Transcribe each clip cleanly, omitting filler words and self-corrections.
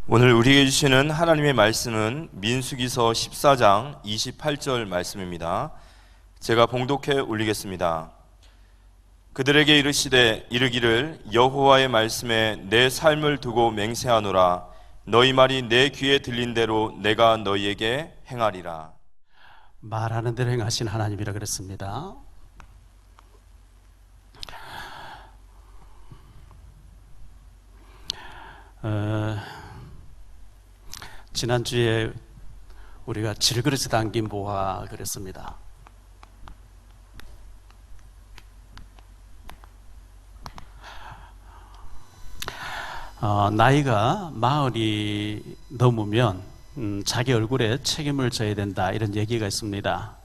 오늘 우리에게 주시는 하나님의 말씀은 민수기서 14장 28절 말씀입니다. 제가 봉독해 올리겠습니다. 그들에게 이르기를 여호와의 말씀에 내 삶을 두고 맹세하노라. 너희 말이 내 귀에 들린 대로 내가 너희에게 행하리라. 말하는 대로 행하신 하나님이라 그랬습니다. 지난주에 우리가 질그릇에 담긴 보화 그랬습니다. 나이가 40이 넘으면 자기 얼굴에 책임을 져야 된다, 이런 얘기가 있습니다.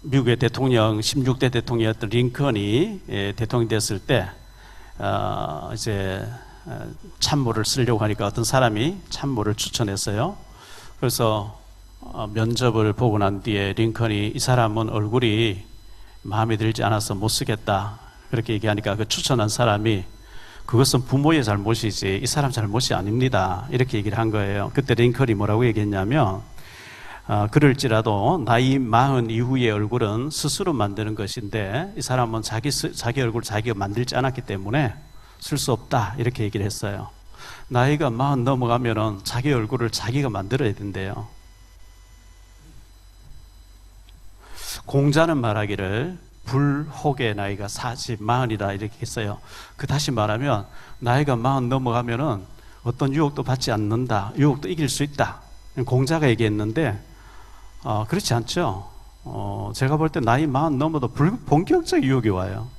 미국의 대통령 16대 대통령이었던 링컨이 대통령이 됐을 때 이제 참모를 쓰려고 하니까 어떤 사람이 참모를 추천했어요. 그래서 면접을 보고 난 뒤에 링컨이 이 사람은 얼굴이 마음에 들지 않아서 못 쓰겠다, 그렇게 얘기하니까 그 추천한 사람이 그것은 부모의 잘못이지 이 사람 잘못이 아닙니다, 이렇게 얘기를 한 거예요. 그때 링컨이 뭐라고 얘기했냐면 그럴지라도 나이 40 이후의 얼굴은 스스로 만드는 것인데 이 사람은 자기 얼굴 자기가 만들지 않았기 때문에 쓸 수 없다, 이렇게 얘기를 했어요. 나이가 40 넘어가면은 자기 얼굴을 자기가 만들어야 된대요. 공자는 말하기를 불혹의 나이가 40, 40이다, 이렇게 했어요. 다시 말하면 나이가 40 넘어가면은 어떤 유혹도 받지 않는다, 유혹도 이길 수 있다, 공자가 얘기했는데 그렇지 않죠. 제가 볼 때 나이 40 넘어도 본격적 유혹이 와요.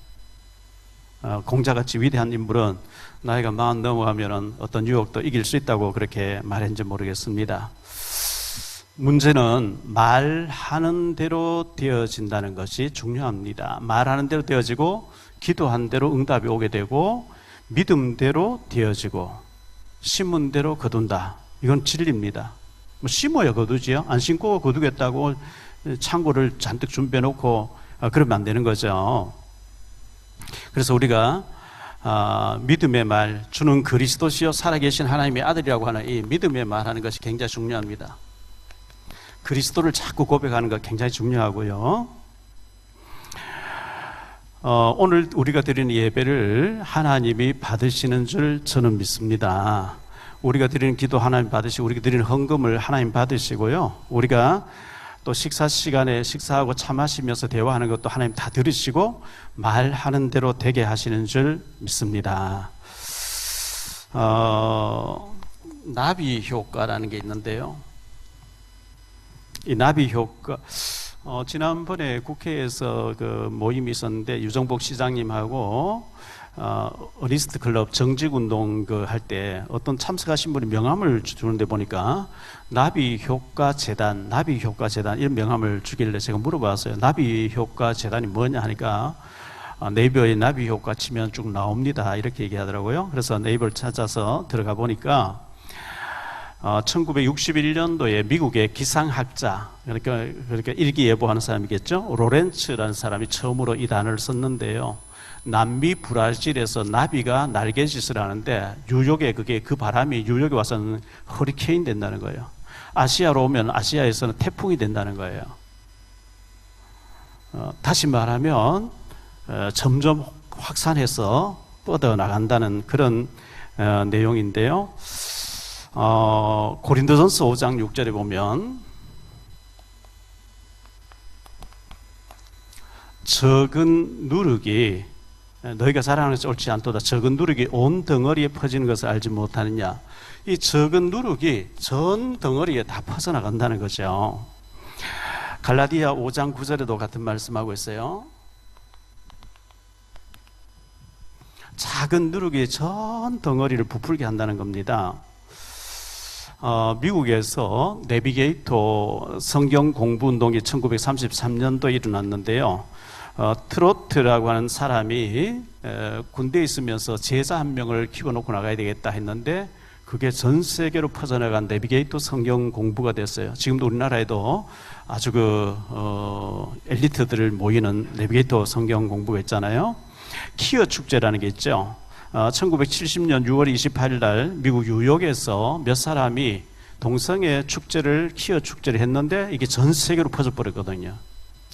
공자같이 위대한 인물은 나이가 40 넘어가면 어떤 유혹도 이길 수 있다고 그렇게 말했는지 모르겠습니다. 문제는 말하는 대로 되어진다는 것이 중요합니다. 말하는 대로 되어지고 기도한 대로 응답이 오게 되고 믿음대로 되어지고 심은 대로 거둔다, 이건 진리입니다. 심어야 거두지요. 안 심고 거두겠다고 창고를 잔뜩 준비해 놓고 그러면 안 되는 거죠. 그래서 우리가 믿음의 말, 주는 그리스도시요 살아계신 하나님의 아들이라고 하는 이 믿음의 말하는 것이 굉장히 중요합니다. 그리스도를 자꾸 고백하는 것 굉장히 중요하고요. 오늘 우리가 드리는 예배를 하나님이 받으시는 줄 저는 믿습니다. 우리가 드리는 기도 하나님 받으시고 우리가 드리는 헌금을 하나님 받으시고요, 우리가 또 식사 시간에 식사하고 차 마시면서 대화하는 것도 하나님 다 들으시고 말하는 대로 되게 하시는 줄 믿습니다. 나비 효과라는 게 있는데요, 이 나비 효과, 지난번에 국회에서 그 모임이 있었는데 유정복 시장님하고 어리스트 클럽 정직운동 할 때 어떤 참석하신 분이 명함을 주는데 보니까 나비 효과 재단 이런 명함을 주길래 제가 물어봤어요. 나비 효과 재단이 뭐냐 하니까 네이버에 나비 효과 치면 쭉 나옵니다, 이렇게 얘기하더라고요. 그래서 네이버를 찾아서 들어가 보니까 1961년도에 미국의 기상학자, 그러니까 일기예보하는 사람이겠죠, 로렌츠라는 사람이 처음으로 이 단어를 썼는데요, 남미 브라질에서 나비가 날개짓을 하는데 뉴욕에 그 바람이 뉴욕에 와서는 허리케인 된다는 거예요. 아시아로 오면 아시아에서는 태풍이 된다는 거예요. 다시 말하면 점점 확산해서 뻗어나간다는 그런 내용인데요. 고린도전서 5장 6절에 보면 적은 누룩이 너희가 자랑하는 것이 옳지 않도다. 적은 누룩이 온 덩어리에 퍼지는 것을 알지 못하느냐. 이 적은 누룩이 전 덩어리에 다 퍼져나간다는 거죠. 갈라디아 5장 9절에도 같은 말씀하고 있어요. 작은 누룩이 전 덩어리를 부풀게 한다는 겁니다. 미국에서 내비게이터 성경 공부 운동이 1933년도에 일어났는데요. 트로트라고 하는 사람이 군대에 있으면서 제자 한 명을 키워놓고 나가야 되겠다 했는데 그게 전 세계로 퍼져나간 내비게이터 성경 공부가 됐어요. 지금도 우리나라에도 아주 엘리트들을 모이는 내비게이터 성경 공부가 있잖아요. 키어 축제라는 게 있죠. 1970년 6월 28일 날 미국 뉴욕에서 몇 사람이 동성애 축제를 키어 축제를 했는데 이게 전 세계로 퍼져버렸거든요.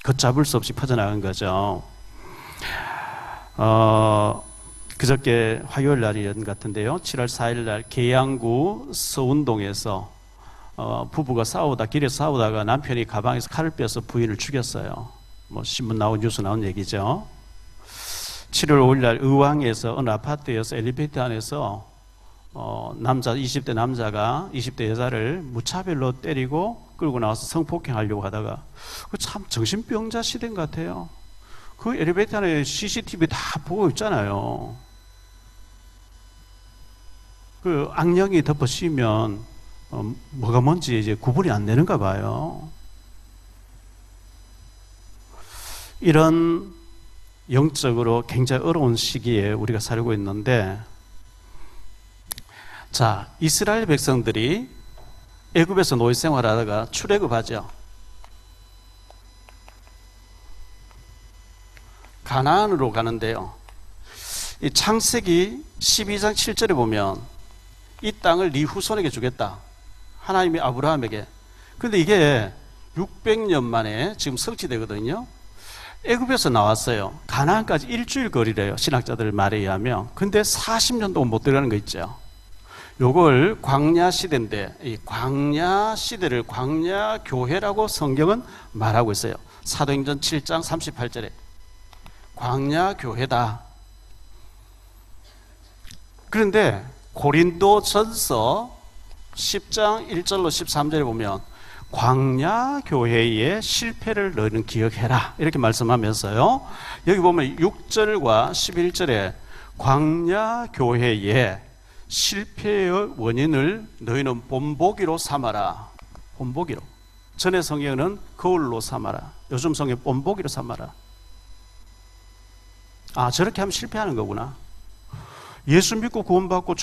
걷잡을 수 없이 퍼져나간 거죠. 그저께 화요일 날이었던 것 같은데요. 7월 4일 날 계양구 서운동에서 부부가 길에서 싸우다가 남편이 가방에서 칼을 빼서 부인을 죽였어요. 신문 나온 뉴스 나온 얘기죠. 7월 5일 날 의왕에서 어느 아파트에서 엘리베이터 안에서 20대 남자가 20대 여자를 무차별로 때리고 끌고 나와서 성폭행하려고 하다가 참 정신병자 시대인 것 같아요. 그 엘리베이터 안에 CCTV 다 보고 있잖아요. 그 악령이 덮어씌우면 뭐가 뭔지 이제 구분이 안 되는가 봐요. 이런 영적으로 굉장히 어려운 시기에 우리가 살고 있는데, 자, 이스라엘 백성들이 애굽에서 노예 생활하다가 출애굽하죠. 가나안으로 가는데요. 이 창세기 12장 7절에 보면 이 땅을 네 후손에게 주겠다. 하나님이 아브라함에게. 그런데 이게 600년 만에 지금 성취되거든요. 애굽에서 나왔어요. 가나안까지 일주일 거리래요. 신학자들 말에 의하면. 근데 40년 동안 못 들어가는 거 있죠. 요걸 광야 시대인데 이 광야 시대를 광야 교회라고 성경은 말하고 있어요. 사도행전 7장 38절에 광야 교회다. 그런데 고린도전서 10장 1절로 13절에 보면 광야 교회의 실패를 너희는 기억해라 이렇게 말씀하면서요. 여기 보면 6절과 11절에 광야 교회의 실패의 원인을 너희는 본보기로 삼아라. 본보기로. 전에 성경은 거울로 삼아라. 요즘 성경 본보기로 삼아라. 아, 저렇게 하면 실패하는 거구나. 예수 믿고 구원받고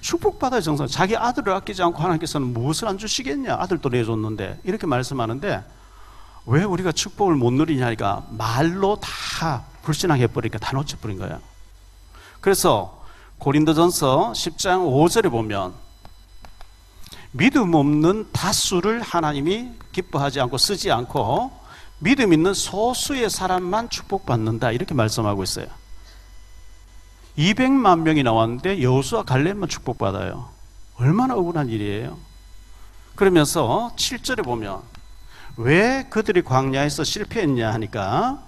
축복받아야 정상. 자기 아들을 아끼지 않고 하나님께서는 무엇을 안 주시겠냐. 아들도 내줬는데 이렇게 말씀하는데 왜 우리가 축복을 못 누리냐니까 말로 다 불신앙해 버리니까 다 놓쳐버린 거야. 그래서 고린도전서 10장 5절에 보면 믿음 없는 다수를 하나님이 기뻐하지 않고 쓰지 않고 믿음 있는 소수의 사람만 축복받는다 이렇게 말씀하고 있어요. 200만 명이 나왔는데 여호수아 갈렙만 축복받아요. 얼마나 억울한 일이에요. 그러면서 7절에 보면 왜 그들이 광야에서 실패했냐 하니까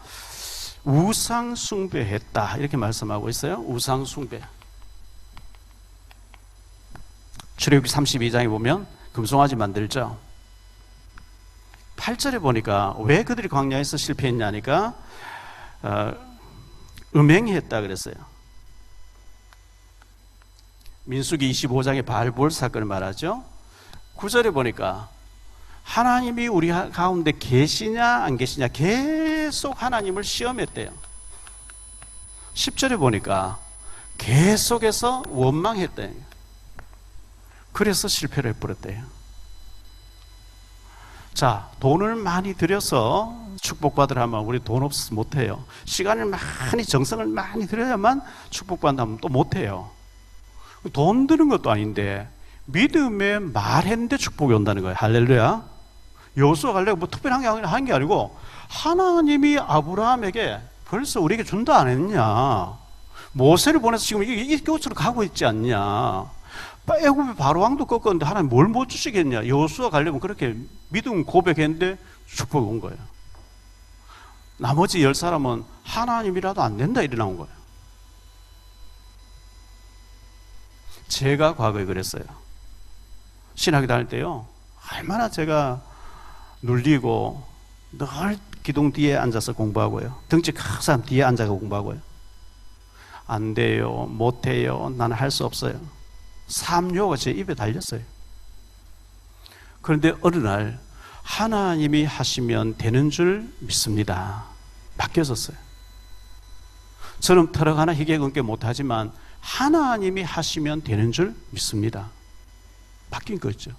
우상 숭배했다 이렇게 말씀하고 있어요. 우상 숭배. 출애굽기 32장에 보면 금송아지 만들죠. 8절에 보니까 왜 그들이 광야에서 실패했냐니까 음행했다 그랬어요. 민수기 25장의 바알볼 사건을 말하죠. 9절에 보니까 하나님이 우리 가운데 계시냐 안 계시냐 계속 하나님을 시험했대요. 10절에 보니까 계속해서 원망했대요. 그래서 실패를 해버렸대요. 자, 돈을 많이 들여서 축복받으라 하면 우리 돈 없어서 못해요. 시간을 많이 정성을 많이 들여야만 축복받는다면 또 못해요. 돈 드는 것도 아닌데 믿음에 말했는데 축복이 온다는 거예요. 할렐루야. 여호수아 갈렙 뭐 특별한 게 한 게 아니고 하나님이 아브라함에게 벌써 우리에게 준다 안 했냐. 모세를 보내서 지금 이 곳으로 가고 있지 않냐. 애굽의 바로 왕도 꺾었는데 하나님 뭘 못 주시겠냐. 여호수아 갈렙은 그렇게 믿음 고백했는데 축복이 온 거예요. 나머지 10사람은 하나님이라도 안 된다 이래 나온 거예요. 제가 과거에 그랬어요. 신학교 다닐 때요. 얼마나 제가 눌리고 늘 기둥 뒤에 앉아서 공부하고요. 덩치 큰 사람 뒤에 앉아서 공부하고요. 안 돼요. 못해요. 나는 할 수 없어요. 삼요가 제 입에 달렸어요. 그런데 어느 날 하나님이 하시면 되는 줄 믿습니다. 바뀌어졌어요. 저는 터럭 하나 희게 끊게 못하지만 하나님이 하시면 되는 줄 믿습니다. 바뀐 거죠.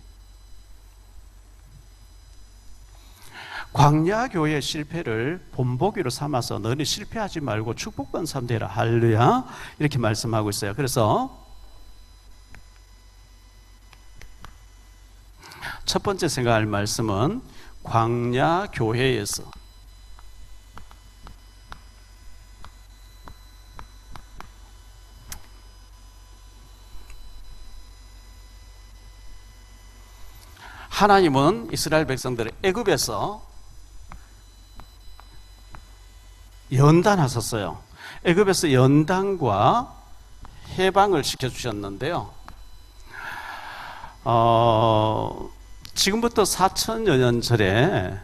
광야 교회의 실패를 본보기로 삼아서 너네 실패하지 말고 축복받는 사람 되라. 할렐루야. 이렇게 말씀하고 있어요. 그래서 첫 번째 생각할 말씀은 광야 교회에서 하나님은 이스라엘 백성들을 애굽에서 연단하셨어요. 애굽에서 연단과 해방을 시켜주셨는데요. 지금부터 4천여 년 전에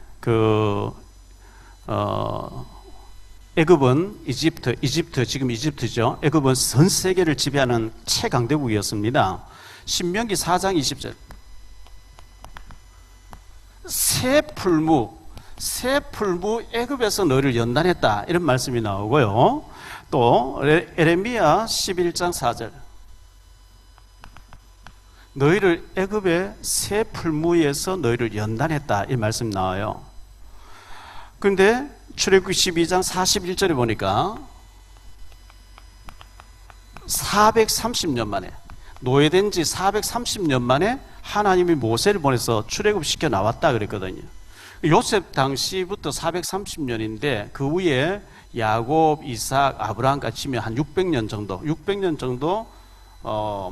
애굽은 이집트 지금 이집트죠. 애굽은 전 세계를 지배하는 최강대국이었습니다. 신명기 4장 20절. 새 풀무 애굽에서 너희를 연단했다, 이런 말씀이 나오고요. 또 에레미야 11장 4절. 너희를 애굽의 새 풀무에서 너희를 연단했다, 이 말씀이 나와요. 그런데 출애굽기 12장 41절에 보니까 430년 만에, 노예된 지 430년 만에 하나님이 모세를 보내서 출애굽시켜 나왔다 그랬거든요. 요셉 당시부터 430년인데 그 후에 야곱, 이삭, 아브라함까지 치면 한 600년 정도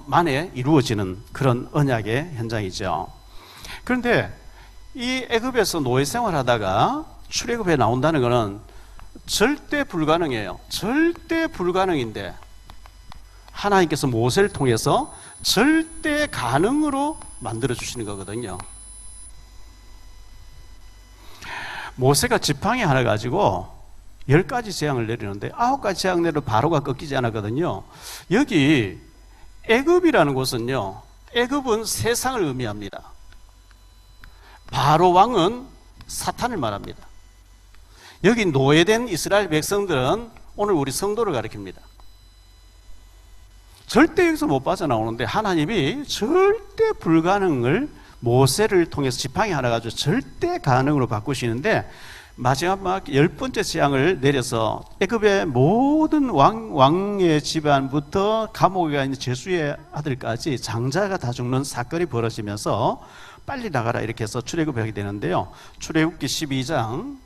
만에 이루어지는 그런 언약의 현장이죠. 그런데 이 애굽에서 노예 생활하다가 출애굽에 나온다는 것은 절대 불가능해요. 절대 불가능인데 하나님께서 모세를 통해서 절대 가능으로 만들어 주시는 거거든요. 모세가 지팡이 하나 가지고 10가지 재앙을 내리는데 9가지 재앙 내로 바로가 꺾이지 않았거든요. 여기 애굽이라는 곳은요, 애굽은 세상을 의미합니다. 바로 왕은 사탄을 말합니다. 여기 노예된 이스라엘 백성들은 오늘 우리 성도를 가리킵니다. 절대 여기서 못 빠져나오는데 하나님이 절대 불가능을 모세를 통해서 지팡이 하나 가지고 절대 가능으로 바꾸시는데, 마지막 10번째 재앙을 내려서 애굽의 모든 왕의 집안부터 감옥에 가 있는 제수의 아들까지 장자가 다 죽는 사건이 벌어지면서 빨리 나가라 이렇게 해서 출애굽하게 되는데요. 출애굽기 12장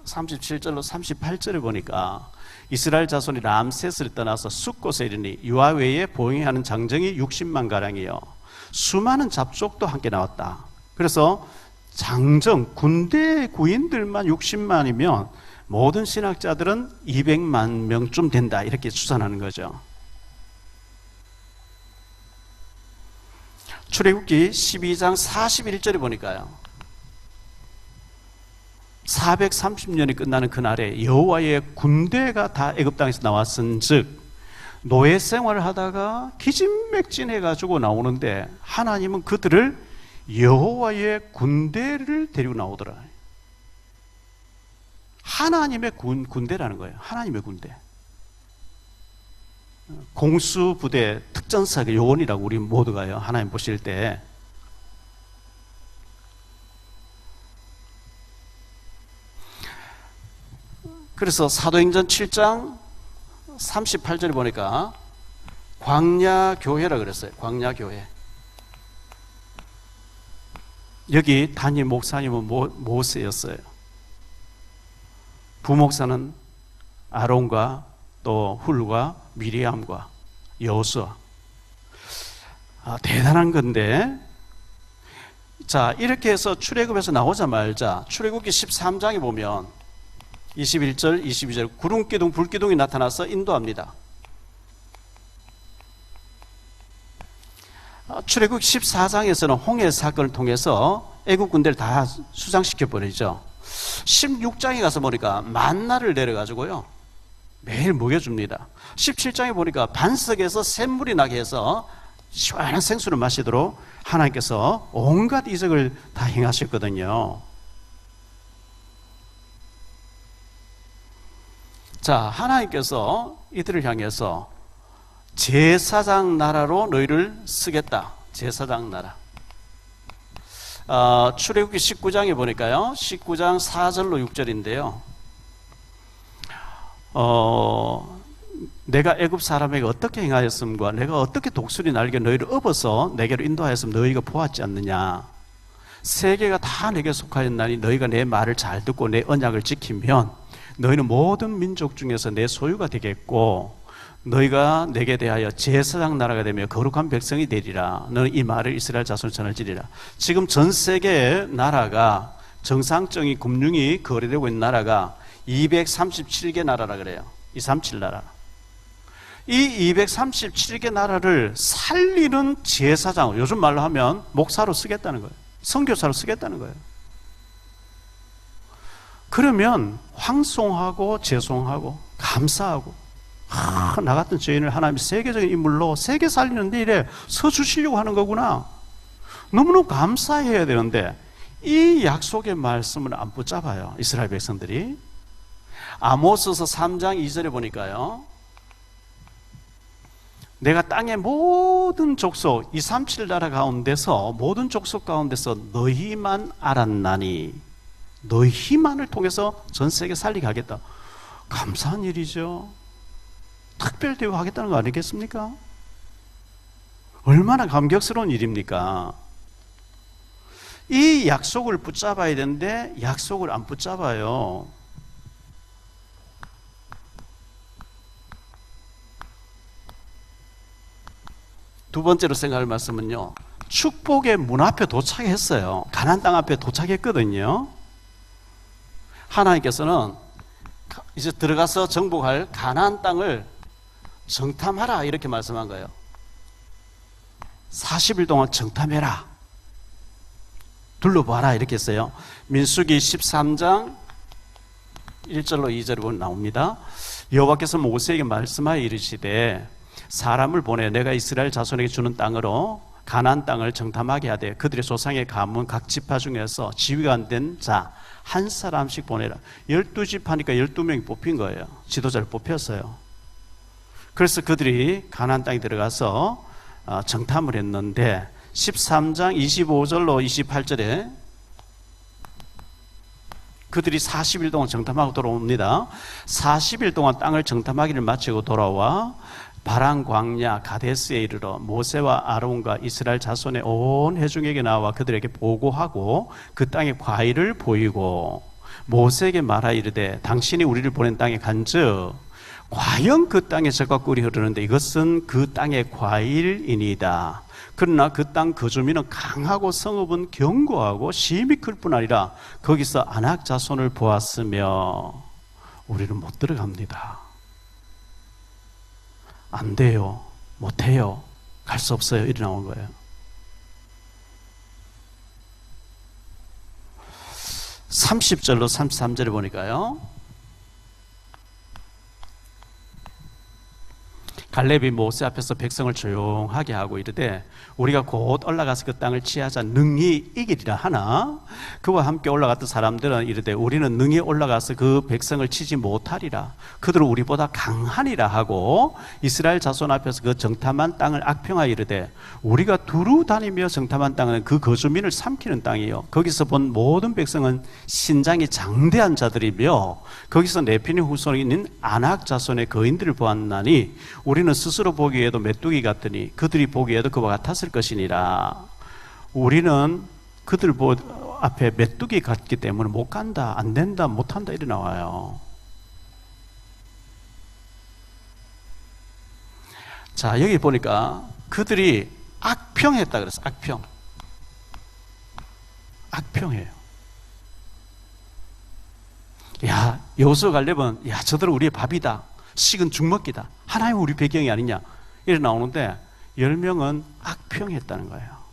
37절로 38절을 보니까 이스라엘 자손이 람셋을 떠나서 숫곳에 이르니 유아 외에 보행하는 장정이 60만 가량이요, 수많은 잡족도 함께 나왔다. 그래서 장정, 군대 구인들만 60만이면 모든 신학자들은 200만 명쯤 된다, 이렇게 추산하는 거죠. 출애굽기 12장 41절에 보니까요, 430년이 끝나는 그날에 여호와의 군대가 다 애굽 땅에서 나왔은즉 노예 생활을 하다가 기진맥진해가지고 나오는데 하나님은 그들을 여호와의 군대를 데리고 나오더라. 하나님의 군대라는 거예요. 하나님의 군대. 공수부대 특전사의 요원이라고 우리 모두가요, 하나님 보실 때. 그래서 사도행전 7장 38절에 보니까 광야교회라 그랬어요. 광야교회. 여기 담임 목사님은 모세였어요. 부목사는 아론과 또 훌과 미리암과 여호수아. 대단한 건데, 자, 이렇게 해서 출애굽에서 나오자마자 출애굽기 13장에 보면 21절, 22절 구름기둥, 불기둥이 나타나서 인도합니다. 출애굽 14장에서는 홍해 사건을 통해서 애국 군대를 다 수장시켜 버리죠. 16장에 가서 보니까 만나를 내려가지고요, 매일 먹여줍니다. 17장에 보니까 반석에서 샘물이 나게 해서 시원한 생수를 마시도록 하나님께서 온갖 이적을 다 행하셨거든요. 자, 하나님께서 이들을 향해서 제사장 나라로 너희를 쓰겠다. 제사장 나라. 출애굽기 19장에 보니까요. 19장 4절로 6절인데요. 내가 애굽 사람에게 어떻게 행하였음과 내가 어떻게 독수리 날개 너희를 업어서 내게로 인도하였음 너희가 보았지 않느냐. 세계가 다 내게 속하였나니 너희가 내 말을 잘 듣고 내 언약을 지키면 너희는 모든 민족 중에서 내 소유가 되겠고 너희가 내게 대하여 제사장 나라가 되며 거룩한 백성이 되리라. 너는 이 말을 이스라엘 자손에 전할지리라. 지금 전 세계의 나라가 정상적인 금융이 거래되고 있는 나라가 237개 나라라 그래요. 237 나라. 이 237개 나라를 살리는 제사장, 요즘 말로 하면 목사로 쓰겠다는 거예요. 선교사로 쓰겠다는 거예요. 그러면 황송하고 죄송하고 감사하고 나 같은 죄인을 하나님이 세계적인 인물로 세계 살리는데 이래 서주시려고 하는 거구나. 너무너무 감사해야 되는데 이 약속의 말씀을 안 붙잡아요. 이스라엘 백성들이. 아모스서 3장 2절에 보니까요. 내가 땅의 모든 족속 237 나라 가운데서 모든 족속 가운데서 너희만 알았나니 너희만을 통해서 전 세계 살리게 하겠다. 감사한 일이죠. 특별 대우하겠다는 거 아니겠습니까? 얼마나 감격스러운 일입니까? 이 약속을 붙잡아야 되는데 약속을 안 붙잡아요. 두 번째로 생각할 말씀은요. 축복의 문 앞에 도착했어요. 가나안 땅 앞에 도착했거든요. 하나님께서는 이제 들어가서 정복할 가나안 땅을 정탐하라 이렇게 말씀한 거예요. 40일 동안 정탐해라. 둘러봐라 이렇게 했어요. 민수기 13장 1절로 2절에 보면 나옵니다. 여호와께서 모세에게 말씀하여 이르시되 사람을 보내 내가 이스라엘 자손에게 주는 땅으로 가나안 땅을 정탐하게 하되 그들의 조상의 가문 각 지파 중에서 지위가 안 된 자 한 사람씩 보내라. 12집 하니까 12명이 뽑힌 거예요. 지도자를 뽑혔어요. 그래서 그들이 가나안 땅에 들어가서 정탐을 했는데 13장 25절로 28절에 그들이 40일 동안 정탐하고 돌아옵니다. 40일 동안 땅을 정탐하기를 마치고 돌아와 바란 광야 가데스에 이르러 모세와 아론과 이스라엘 자손의 온 회중에게 나와 그들에게 보고하고 그 땅의 과일을 보이고 모세에게 말하 이르되 당신이 우리를 보낸 땅에 간즉 과연 그 땅에 젖과 꿀이 흐르는데 이것은 그 땅의 과일이니이다. 그러나 그 땅 거주민은 강하고 성읍은 견고하고 심히 클 뿐 아니라 거기서 아낙 자손을 보았으며 우리는 못 들어갑니다. 안 돼요. 못 해요. 갈 수 없어요. 이래 나온 거예요. 30절로 33절에 보니까요. 갈렙이 모세 앞에서 백성을 조용하게 하고 이르되 우리가 곧 올라가서 그 땅을 취하자 능히 이기리라 하나 그와 함께 올라갔던 사람들은 이르되 우리는 능히 올라가서 그 백성을 치지 못하리라. 그들은 우리보다 강하니라 하고 이스라엘 자손 앞에서 그 정탐한 땅을 악평하여 이르되 우리가 두루 다니며 정탐한 땅은 그 거주민을 삼키는 땅이요 거기서 본 모든 백성은 신장이 장대한 자들이며 거기서 네피림 후손이 있는 아낙 자손의 거인들을 보았나니 우리는 스스로 보기에도 메뚜기 같으니 그들이 보기에도 그와 같았을 것이니라. 우리는 그들 앞에 메뚜기 같기 때문에 못 간다, 안 된다, 못한다 이래 나와요. 자, 여기 보니까 그들이 악평했다 그랬어. 악평. 악평해요. 야, 여호수아 갈렙은 야, 저들은 우리의 밥이다. 식은 죽먹기다. 하나님은 우리 배경이 아니냐. 이래 나오는데 10명은 악평했다는 거예요.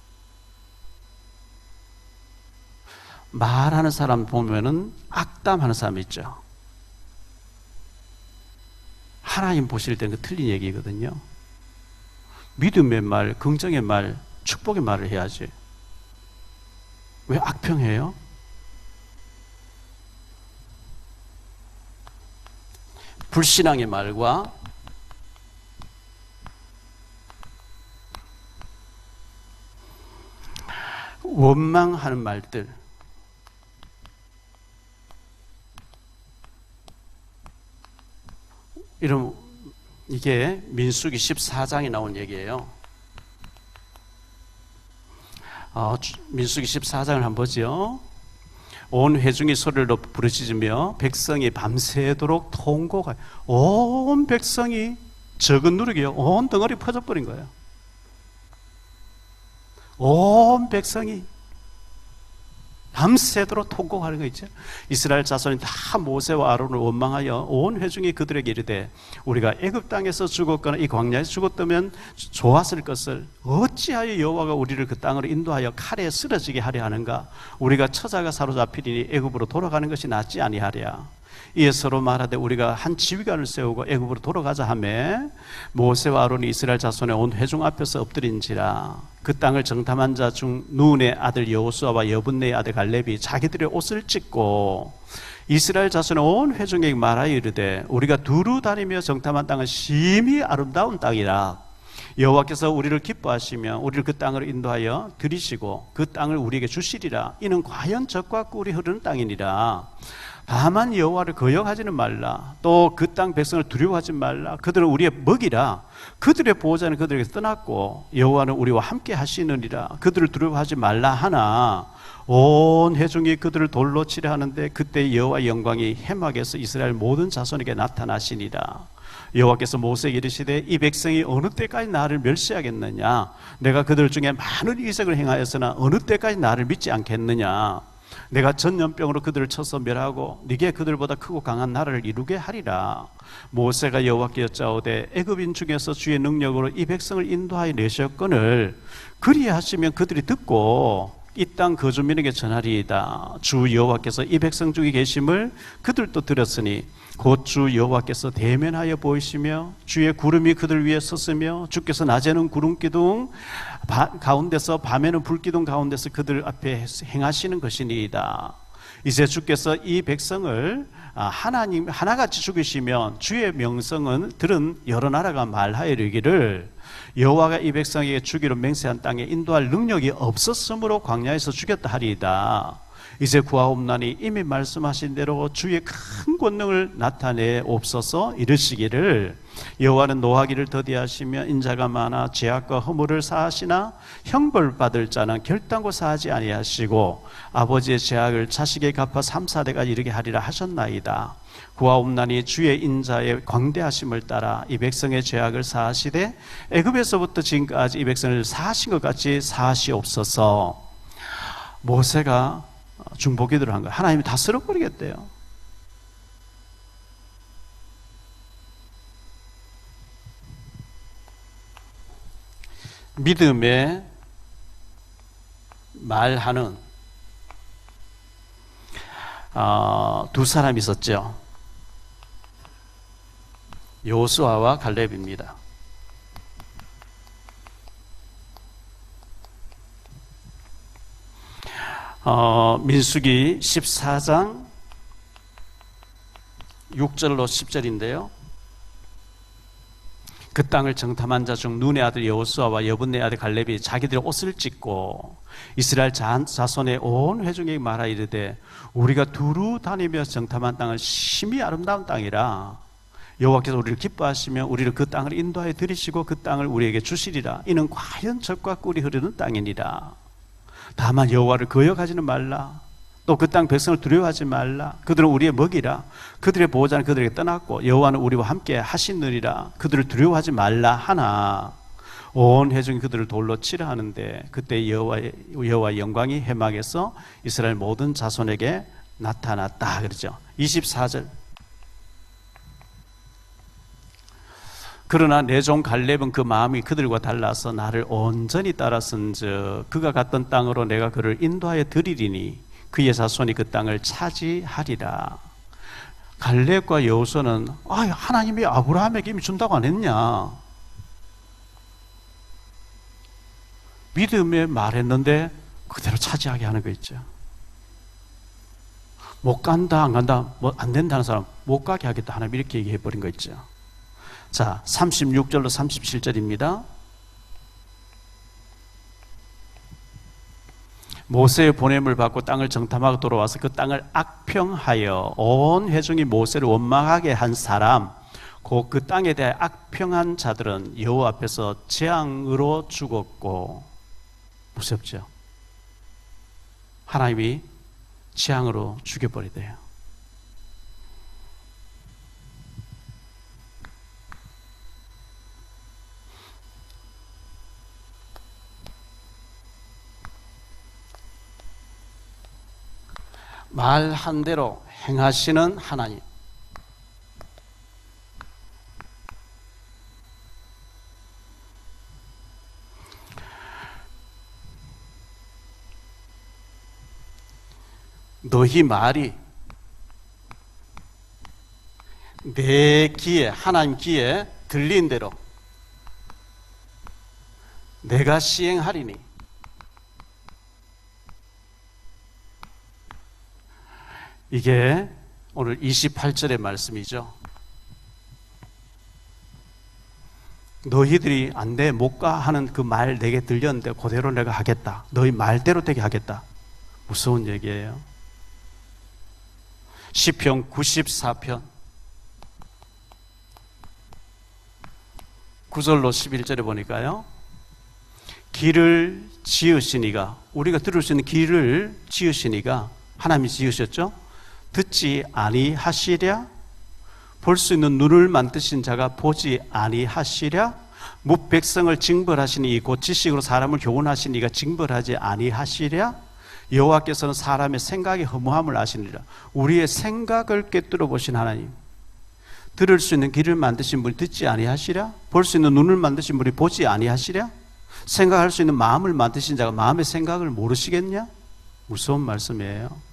말하는 사람 보면은 악담하는 사람이 있죠. 하나님 보실 때는 그 틀린 얘기거든요. 믿음의 말, 긍정의 말, 축복의 말을 해야지. 왜 악평해요? 불신앙의 말과 원망하는 말들, 이런, 이게 민수기 14장에 나온 얘기예요. 민수기 14장을 한번 보죠. 온 회중이 소리를 높여 부르짖으며 백성이 밤새도록 통곡하여, 온 백성이 적은 누룩이요, 온 덩어리 퍼져버린 거예요. 온 백성이 밤새도록 통곡하는 거 있죠. 이스라엘 자손이 다 모세와 아론을 원망하여 온 회중이 그들에게 이르되 우리가 애굽 땅에서 죽었거나 이 광야에서 죽었다면 좋았을 것을 어찌하여 여호와가 우리를 그 땅으로 인도하여 칼에 쓰러지게 하려 하는가? 우리가 처자가 사로잡히리니 애굽으로 돌아가는 것이 낫지 아니하랴. 이에 서로 말하되 우리가 한 지휘관을 세우고 애굽으로 돌아가자 하매 모세와 아론이 이스라엘 자손의 온 회중 앞에서 엎드린지라. 그 땅을 정탐한 자 중 눈의 아들 여호수아와 여분네의 아들 갈렙이 자기들의 옷을 찢고 이스라엘 자손의 온 회중에게 말하여 이르되 우리가 두루 다니며 정탐한 땅은 심히 아름다운 땅이라. 여호와께서 우리를 기뻐하시며 우리를 그 땅으로 인도하여 들이시고 그 땅을 우리에게 주시리라. 이는 과연 젖과 꿀이 흐르는 땅이니라. 다만 여호와를 거역하지는 말라. 또 그 땅 백성을 두려워하지 말라. 그들은 우리의 먹이라. 그들의 보호자는 그들에게서 떠났고 여호와는 우리와 함께 하시느니라. 그들을 두려워하지 말라 하나 온 회중이 그들을 돌로 치려 하는데 그때 여호와의 영광이 해막에서 이스라엘 모든 자손에게 나타나시니라. 여호와께서 모세에게 이르시되 이 백성이 어느 때까지 나를 멸시하겠느냐? 내가 그들 중에 많은 이적을 행하였으나 어느 때까지 나를 믿지 않겠느냐? 내가 전염병으로 그들을 쳐서 멸하고 네게 그들보다 크고 강한 나라를 이루게 하리라. 모세가 여호와께 여짜오되 애굽인 중에서 주의 능력으로 이 백성을 인도하여 내셨거늘 그리하시면 그들이 듣고 이 땅 거주민에게 전하리이다. 주 여호와께서 이 백성 중에 계심을 그들도 들었으니 곧 주 여호와께서 대면하여 보이시며 주의 구름이 그들 위에 섰으며 주께서 낮에는 구름 기둥 가운데서 밤에는 불 기둥 가운데서 그들 앞에 행하시는 것이니이다. 이제 주께서 이 백성을 하나님 하나같이 죽이시면 주의 명성은 들은 여러 나라가 말하여 이르기를 여호와가 이 백성에게 주기로 맹세한 땅에 인도할 능력이 없었으므로 광야에서 죽였다 하리이다. 이제 구하옵나니 이미 말씀하신 대로 주의 큰 권능을 나타내옵소서. 이르시기를 여호와는 노하기를 더디하시며 인자가 많아 죄악과 허물을 사하시나 형벌받을 자는 결단코 사하지 아니하시고 아버지의 죄악을 자식에게 갚아 3-4대가 이르게 하리라 하셨나이다. 구하옵나니 주의 인자의 광대하심을 따라 이 백성의 죄악을 사하시되 애굽에서부터 지금까지 이 백성을 사하신 것 같이 사하시옵소서. 모세가 중보기도를 한 거예요. 하나님이 다 쓸어버리겠대요. 믿음에 말하는 두 사람이 있었죠. 여호수아와 갈렙입니다. 민수기 14장 6절로 10절인데요. 그 땅을 정탐한 자 중 눈의 아들 여호수아와 여분네 아들 갈렙이 자기들의 옷을 찢고 이스라엘 자손의 온 회중에게 말하 이르되 우리가 두루 다니며 정탐한 땅은 심히 아름다운 땅이라. 여호와께서 우리를 기뻐하시며 우리를 그 땅을 인도하여 들이시고 그 땅을 우리에게 주시리라. 이는 과연 젖과 꿀이 흐르는 땅이니라. 다만 여호와를 거역하지는 말라. 또 그 땅 백성을 두려워하지 말라. 그들은 우리의 먹이라. 그들의 보호자는 그들에게 떠났고 여호와는 우리와 함께 하시느니라. 그들을 두려워하지 말라 하나 온 회중이 그들을 돌로 치려 하는데 그때 여호와의 영광이 해막에서 이스라엘 모든 자손에게 나타났다. 그러죠. 24절. 그러나 내 종 갈렙은 그 마음이 그들과 달라서 나를 온전히 따랐은즉 그가 갔던 땅으로 내가 그를 인도하여 드리리니 그의 자손이 그 땅을 차지하리라. 갈렙과 여호수아는 하나님이 아브라함에게 이미 준다고 안 했냐? 믿음에 말했는데 그대로 차지하게 하는 거 있죠. 못 간다 안 간다 뭐 안 된다는 사람 못 가게 하겠다 하나님 이렇게 얘기해 버린 거 있죠. 자, 36절로 37절입니다. 모세의 보냄을 받고 땅을 정탐하고 돌아와서 그 땅을 악평하여 온 회중이 모세를 원망하게 한 사람, 그 땅에 대해 악평한 자들은 여호와 앞에서 재앙으로 죽었고, 무섭죠? 하나님이 재앙으로 죽여버리대요. 말한 대로 행하시는 하나님. 너희 말이 내 귀에, 하나님 귀에 들린 대로 내가 시행하리니. 이게 오늘 28절의 말씀이죠. 너희들이 안 돼, 못 가 하는 그 말 내게 들렸는데 그대로 내가 하겠다. 너희 말대로 되게 하겠다. 무서운 얘기예요. 시편 94편 9절로 11절에 보니까요, 길을 지으시니가, 우리가 들을 수 있는 길을 지으시니가 하나님이 지으셨죠. 듣지 아니하시랴? 볼 수 있는 눈을 만드신 자가 보지 아니하시랴? 무백성을 징벌하시니 곧 지식으로 사람을 교훈하시니 이가 징벌하지 아니하시랴? 여호와께서는 사람의 생각의 허무함을 아시느니라. 우리의 생각을 꿰뚫어 보신 하나님, 들을 수 있는 귀를 만드신 분이 듣지 아니하시랴? 볼 수 있는 눈을 만드신 분이 보지 아니하시랴? 생각할 수 있는 마음을 만드신 자가 마음의 생각을 모르시겠냐? 무서운 말씀이에요.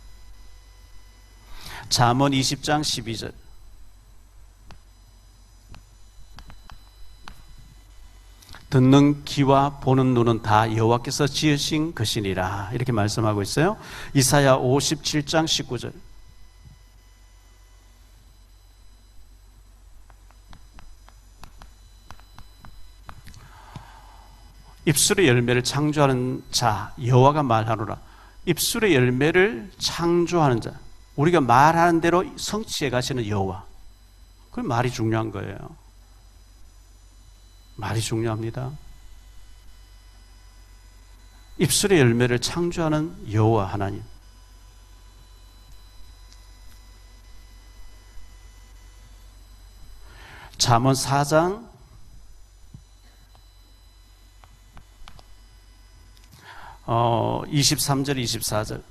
잠언 20장 12절. 듣는 귀와 보는 눈은 다 여호와께서 지으신 것이니라. 이렇게 말씀하고 있어요. 이사야 57장 19절. 입술의 열매를 창조하는 자 여호와가 말하노라. 입술의 열매를 창조하는 자, 우리가 말하는 대로 성취해 가시는 여호와. 그 말이 중요한 거예요. 말이 중요합니다. 입술의 열매를 창조하는 여호와 하나님. 잠언 4장 23절 24절.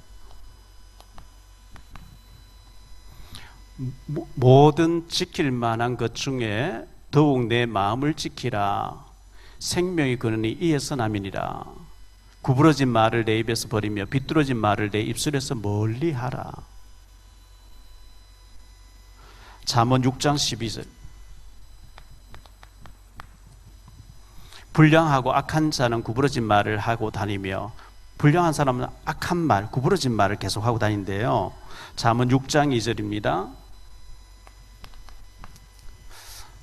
모든 지킬 만한 것 중에 더욱 내 마음을 지키라. 생명이 그러니 이에서 남이니라. 구부러진 말을 내 입에서 버리며 비뚤어진 말을 내 입술에서 멀리하라. 잠언 6장 12절. 불량하고 악한 자는 구부러진 말을 하고 다니며, 불량한 사람은 악한 말, 구부러진 말을 계속 하고 다닌대요. 잠언 6장 2절입니다.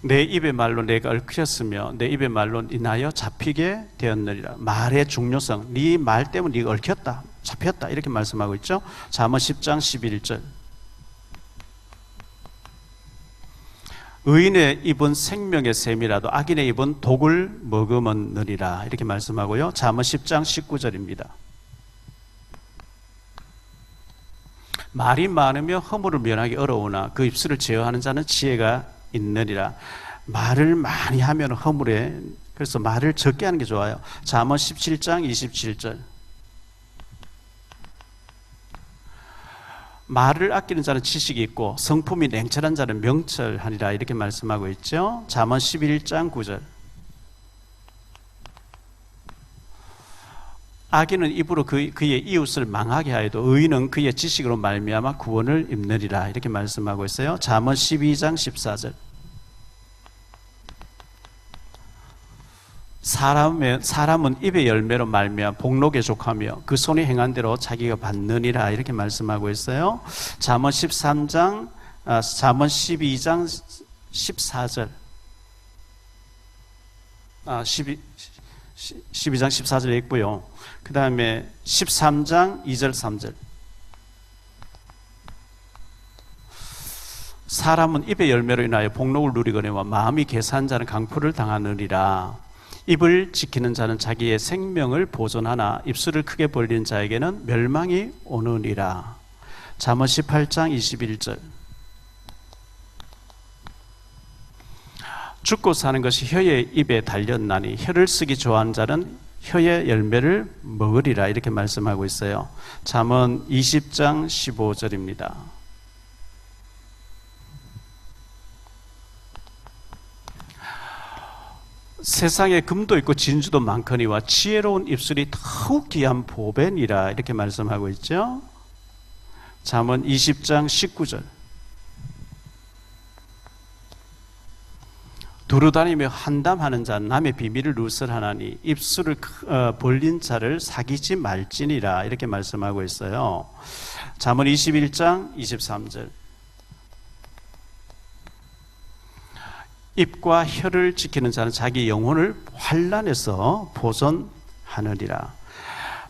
내 입의 말로 내가 얽혔으며 내 입의 말로 인하여 잡히게 되었느니라. 말의 중요성, 네 말 때문에 네가 얽혔다, 잡혔다, 이렇게 말씀하고 있죠. 잠언 10장 11절. 의인의 입은 생명의 샘이라도 악인의 입은 독을 머금었느니라. 이렇게 말씀하고요. 잠언 10장 19절입니다. 말이 많으며 허물을 면하기 어려우나 그 입술을 제어하는 자는 지혜가 있느니라. 말을 많이 하면 허물에, 그래서 말을 적게 하는 게 좋아요. 잠언 17장 27절. 말을 아끼는 자는 지식이 있고 성품이 냉철한 자는 명철하니라. 이렇게 말씀하고 있죠. 잠언 11장 9절. 악인은 입으로 그의 이웃을 망하게 하여도 의인은 그의 지식으로 말미암아 구원을 입느니라. 이렇게 말씀하고 있어요. 잠언 12장 14절. 사람은 입의 열매로 말미암아 복록에 족하며 그 손이 행한 대로 자기가 받느니라. 이렇게 말씀하고 있어요. 잠언 12장 14절. 12장 14절에 있고요. 그 다음에 13장 2절 3절. 사람은 입의 열매로 인하여 복록을 누리거니와 마음이 계산한 자는 강포를 당하느니라. 입을 지키는 자는 자기의 생명을 보존하나 입술을 크게 벌리는 자에게는 멸망이 오느니라. 잠언 18장 21절. 죽고 사는 것이 혀의 입에 달렸나니 혀를 쓰기 좋아하는 자는 혀의 열매를 먹으리라. 이렇게 말씀하고 있어요. 잠언 20장 15절입니다. 세상에 금도 있고 진주도 많거니와 지혜로운 입술이 더욱 귀한 보배니라. 이렇게 말씀하고 있죠. 잠언 20장 19절. 두루다니며 한담하는 자는 남의 비밀을 누설하나니 입술을 벌린 자를 사귀지 말지니라. 이렇게 말씀하고 있어요. 잠언 21장 23절. 입과 혀를 지키는 자는 자기 영혼을 환난에서 보존하느니라.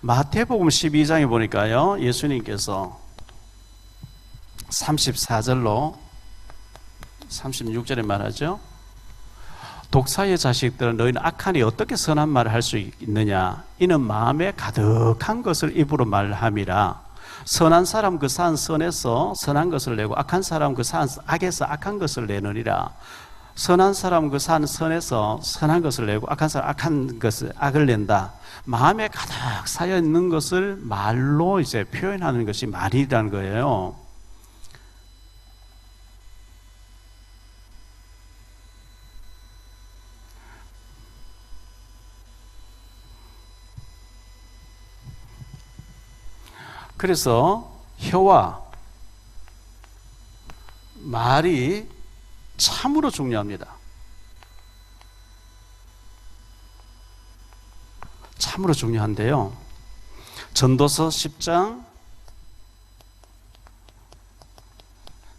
마태복음 12장에 보니까요, 예수님께서 34절로 36절에 말하죠. 독사의 자식들은 너희는 악하니 어떻게 선한 말을 할 수 있느냐? 이는 마음에 가득한 것을 입으로 말함이라. 선한 사람 그 산 선에서 선한 것을 내고 악한 사람 그 산 악에서 악한 것을 내느니라. 선한 사람 그 산 선에서 선한 것을 내고 악한 사람 악한 것을 악을 낸다. 마음에 가득 쌓여 있는 것을 말로 이제 표현하는 것이 말이라는 거예요. 그래서 혀와 말이 참으로 중요합니다. 참으로 중요한데요. 전도서 10장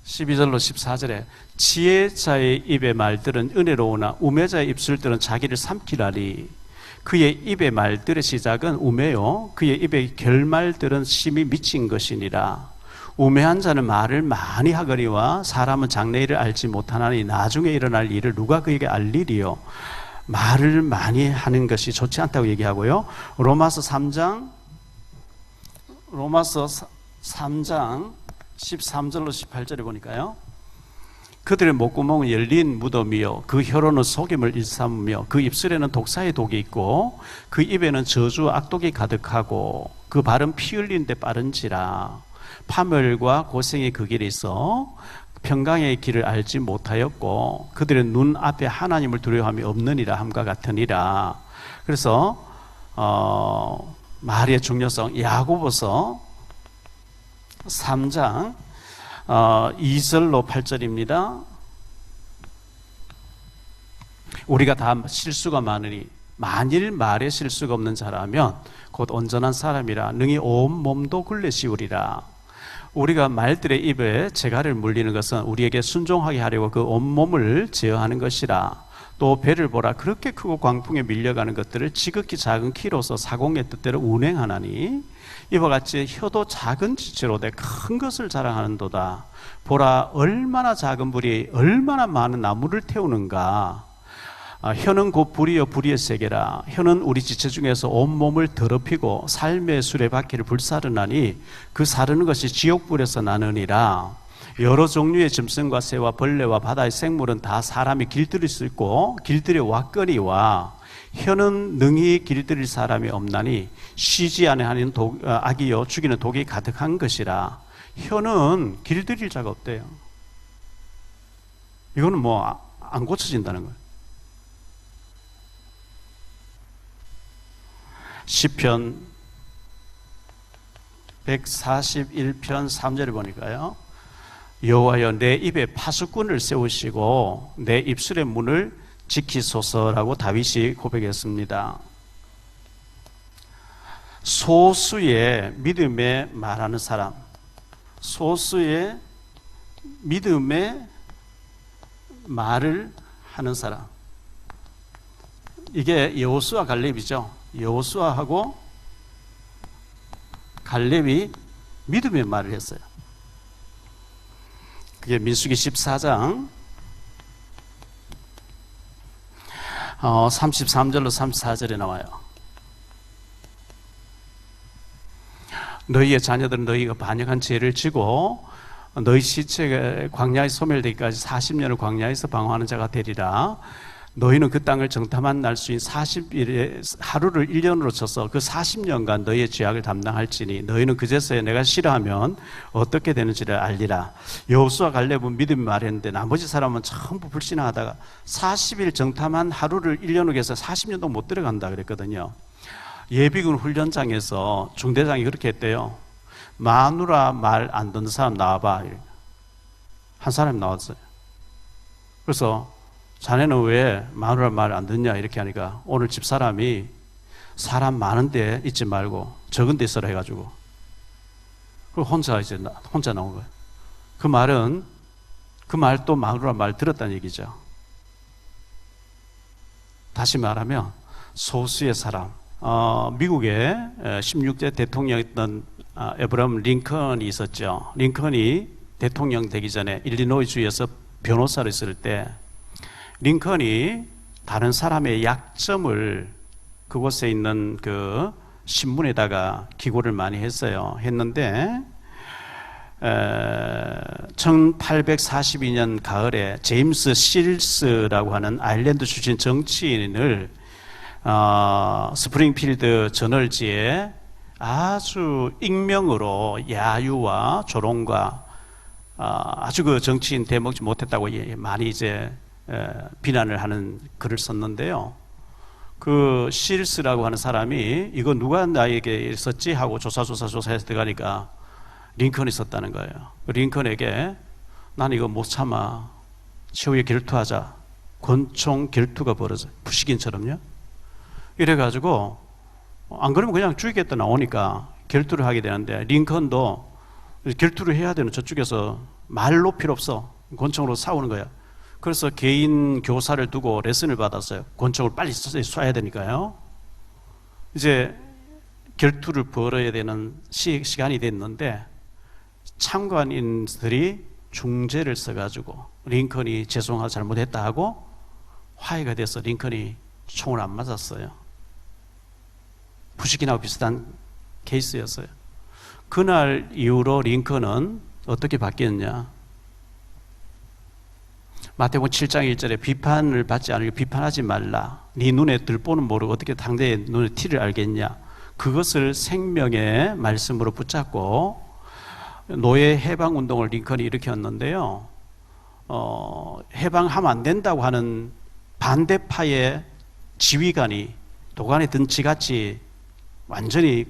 12절로 14절에 지혜자의 입의 말들은 은혜로우나 우매자의 입술들은 자기를 삼키라리. 그의 입의 말들의 시작은 우매요 그의 입의 결말들은 심히 미친 것이니라. 우매한 자는 말을 많이 하거니와 사람은 장래일을 알지 못하나니 나중에 일어날 일을 누가 그에게 알리리요. 말을 많이 하는 것이 좋지 않다고 얘기하고요. 로마서 3장 13절로 18절에 보니까요, 그들의 목구멍은 열린 무덤이요 그 혀로는 속임을 일삼으며 그 입술에는 독사의 독이 있고 그 입에는 저주와 악독이 가득하고 그 발은 피 흘리는 데 빠른지라. 파멸과 고생이 그 길에 있어 평강의 길을 알지 못하였고 그들의 눈 앞에 하나님을 두려워함이 없느니라 함과 같으니라. 그래서 말의 중요성, 야고보서 3장 2절로 8절입니다. 우리가 다 실수가 많으니 만일 말에 실수가 없는 자라면 곧 온전한 사람이라 능히 온 몸도 굴레 씌우리라. 우리가 말들의 입에 재갈을 물리는 것은 우리에게 순종하게 하려고 그 온몸을 제어하는 것이라. 또 배를 보라, 그렇게 크고 광풍에 밀려가는 것들을 지극히 작은 키로서 사공의 뜻대로 운행하나니 이와 같이 혀도 작은 지체로 돼 큰 것을 자랑하는도다. 보라, 얼마나 작은 불이 얼마나 많은 나무를 태우는가. 혀는 곧 불이요 불의의 세계라. 혀는 우리 지체 중에서 온몸을 더럽히고 삶의 수레바퀴를 불사르나니 그 사르는 것이 지옥불에서 나느니라. 여러 종류의 짐승과 새와 벌레와 바다의 생물은 다 사람이 길들일 수 있고 길들여 왔거니와 혀는 능히 길들일 사람이 없나니 쉬지 아니하는 악이요 죽이는 독이 가득한 것이라. 혀는 길들일 자가 없대요. 이거는 뭐 안 고쳐진다는 거예요. 시편 141편 3절에 보니까요, 여호와여 내 입에 파수꾼을 세우시고 내 입술의 문을 지키소서라고 다윗이 고백했습니다. 소수의 믿음에 말하는 사람, 소수의 믿음에 말을 하는 사람, 이게 여호수아 갈렙이죠. 여호수아하고 갈렙이 믿음의 말을 했어요. 그게 민수기 14장 33절로 34절에 나와요. 너희의 자녀들은 너희가 반역한 죄를 지고 너희 시체가 광야에 소멸되기까지 40년을 광야에서 방황하는 자가 되리라. 너희는 그 땅을 정탐한 날수인 40일에 하루를 1년으로 쳐서 그 40년간 너희의 죄악을 담당할지니 너희는 그제서야 내가 싫어하면 어떻게 되는지를 알리라. 여호수아 갈렙은 믿음이 말했는데 나머지 사람은 전부 불신하다가 40일 정탐한 하루를 1년으로 해서 40년도 못 들어간다 그랬거든요. 예비군 훈련장에서 중대장이 그렇게 했대요. 마누라 말 안 듣는 사람 나와봐. 한 사람이 나왔어요. 그래서 자네는 왜 마누라 말 안 듣냐 이렇게 하니까 오늘 집사람이 사람 많은데 있지 말고 적은 데 있어라 해가지고 혼자 나온 거예요. 그 말은 그 말도 마누라 말 들었다는 얘기죠. 다시 말하면 소수의 사람, 미국의 16대 대통령이었던 에브라함 링컨이 있었죠. 링컨이 대통령 되기 전에 일리노이 주에서 변호사를 했을 때 링컨이 다른 사람의 약점을 그곳에 있는 그 신문에다가 기고를 많이 했는데 1842년 가을에 제임스 실스라고 하는 아일랜드 출신 정치인을 스프링필드 저널지에 아주 익명으로 야유와 조롱과 아주 그 정치인 대먹지 못했다고 많이 이제 비난을 하는 글을 썼는데요. 그 실스라고 하는 사람이 이거 누가 나에게 썼지 하고 조사해서 들어가니까 링컨이 썼다는 거예요. 링컨에게 난 이거 못 참아. 최후에 결투하자. 권총 결투가 벌어져. 부식인처럼요. 이래가지고 안 그러면 그냥 죽이겠다 나오니까 결투를 하게 되는데 링컨도 결투를 해야 되는 저쪽에서 말로 필요 없어. 권총으로 싸우는 거야. 그래서 개인 교사를 두고 레슨을 받았어요. 권총을 빨리 쏴야 되니까요. 이제 결투를 벌여야 되는 시간이 됐는데 참관인들이 중재를 써가지고 링컨이 죄송하고 잘못했다 하고 화해가 돼서 링컨이 총을 안 맞았어요. 부식인하고 비슷한 케이스였어요. 그날 이후로 링컨은 어떻게 바뀌었냐? 마태복음 7장 1절에 비판을 받지 않으려 비판하지 말라. 네 눈에 들보는 모르고 어떻게 상대의 눈에 티를 알겠냐? 그것을 생명의 말씀으로 붙잡고 노예 해방 운동을 링컨이 일으켰는데요. 해방하면 안 된다고 하는 반대파의 지휘관이 도관에 든 쥐같이 완전히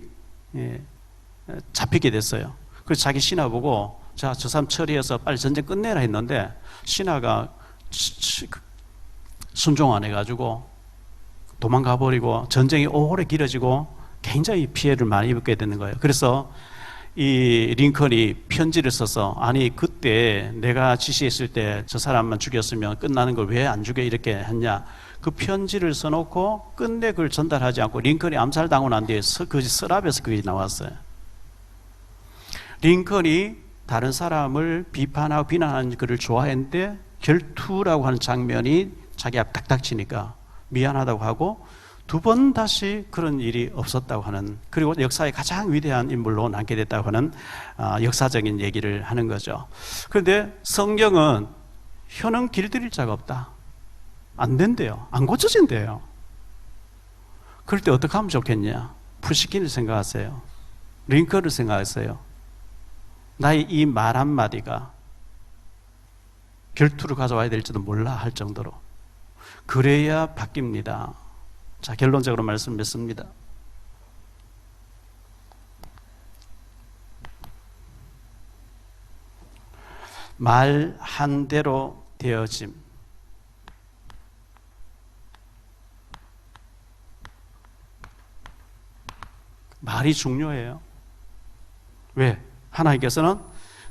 잡히게 됐어요. 그래서 자기 신하 보고 자, 저 사람 처리해서 빨리 전쟁 끝내라 했는데 신하가 순종 안 해가지고 도망가 버리고 전쟁이 오래 길어지고 굉장히 피해를 많이 입게 되는 거예요. 그래서 이 링컨이 편지를 써서 아니 그때 내가 지시했을 때 저 사람만 죽였으면 끝나는 걸 왜 안 죽여 이렇게 했냐. 그 편지를 써놓고 끝내 그걸 전달하지 않고 링컨이 암살당하고 난 뒤에 그 서랍에서 그게 나왔어요. 링컨이 다른 사람을 비판하고 비난하는 글을 좋아했는데 결투라고 하는 장면이 자기 앞 딱딱 치니까 미안하다고 하고 두 번 다시 그런 일이 없었다고 하는, 그리고 역사의 가장 위대한 인물로 남게 됐다고 하는 역사적인 얘기를 하는 거죠. 그런데 성경은 혀는 길들일 자가 없다. 안 된대요. 안 고쳐진대요. 그럴 때 어떻게 하면 좋겠냐? 푸시킨을 생각하세요. 링컨을 생각하세요. 나의 이 말 한마디가 결투를 가져와야 될지도 몰라 할 정도로 그래야 바뀝니다. 자, 결론적으로 말씀 맺습니다. 말 한 대로 되어짐. 말이 중요해요. 왜? 하나님께서는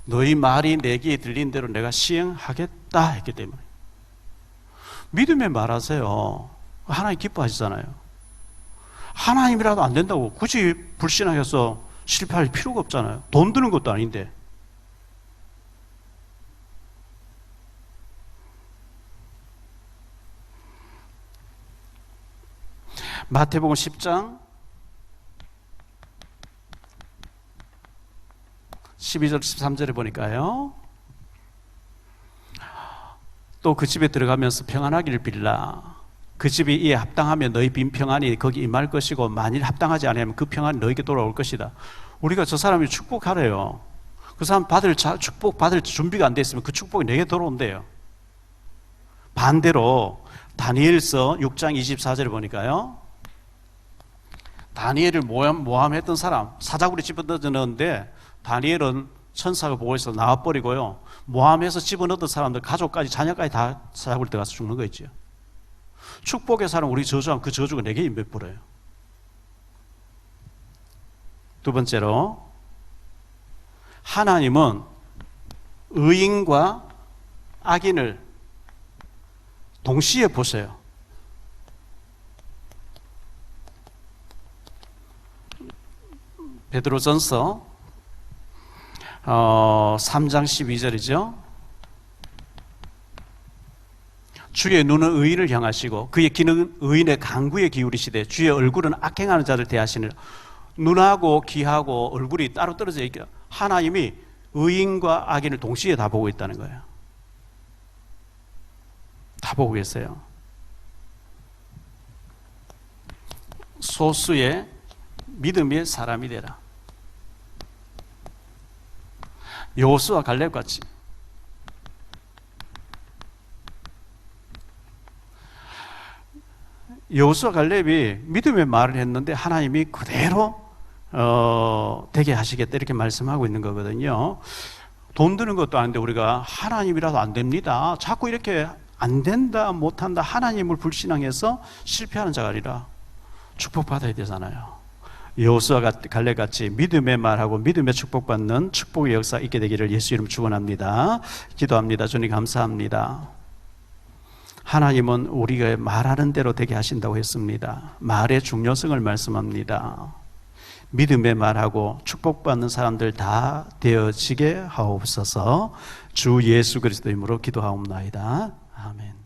너희 말이 내 귀에 들린 대로 내가 시행하겠다 했기 때문에. 믿음에 말하세요. 하나님 기뻐하시잖아요. 하나님이라도 안 된다고 굳이 불신앙해서 실패할 필요가 없잖아요. 돈 드는 것도 아닌데. 마태복음 10장 12절 13절에 보니까요. 또 그 집에 들어가면서 평안하기를 빌라. 그 집이 이에 합당하면 너희 빈 평안이 거기 임할 것이고 만일 합당하지 않으면 그 평안이 너에게 돌아올 것이다. 우리가 저 사람이 축복하래요. 그 사람 축복 받을 준비가 안 돼 있으면 그 축복이 내게 돌아온대요. 반대로 다니엘서 6장 24절에 보니까요. 다니엘을 모함했던 사람 사자굴에 집어넣었는데 다니엘은 천사가 보고해서 나와버리고요. 모함해서 집어넣었던 사람들 가족까지 자녀까지 다 사자굴에 들어가서 죽는 거 있죠. 축복의 사람 우리 저주하면 그 저주가 내게 임해버려요. 두 번째로 하나님은 의인과 악인을 동시에 보세요. 베드로전서 3장 12절이죠. 주의 눈은 의인을 향하시고 그의 귀는 의인의 간구에 기울이시되 주의 얼굴은 악행하는 자를 대하시느라. 눈하고 귀하고 얼굴이 따로 떨어져 있게 하나님이 의인과 악인을 동시에 다 보고 있다는 거예요. 다 보고 계세요. 소수의 믿음의 사람이 되라. 여호수아 갈렙같이 여호수아 갈렙이 믿음의 말을 했는데 하나님이 그대로 되게 하시겠다 이렇게 말씀하고 있는 거거든요. 돈 드는 것도 아닌데 우리가 하나님이라도 안 됩니다. 자꾸 이렇게 안 된다 못한다 하나님을 불신앙해서 실패하는 자가 아니라 축복받아야 되잖아요. 여호수아 갈렙같이 믿음의 말하고 믿음의 축복받는 축복의 역사 있게 되기를 예수 이름 축원합니다. 기도합니다. 주님 감사합니다. 하나님은 우리가 말하는 대로 되게 하신다고 했습니다. 말의 중요성을 말씀합니다. 믿음의 말하고 축복받는 사람들 다 되어지게 하옵소서. 주 예수 그리스도 이름으로 기도하옵나이다. 아멘.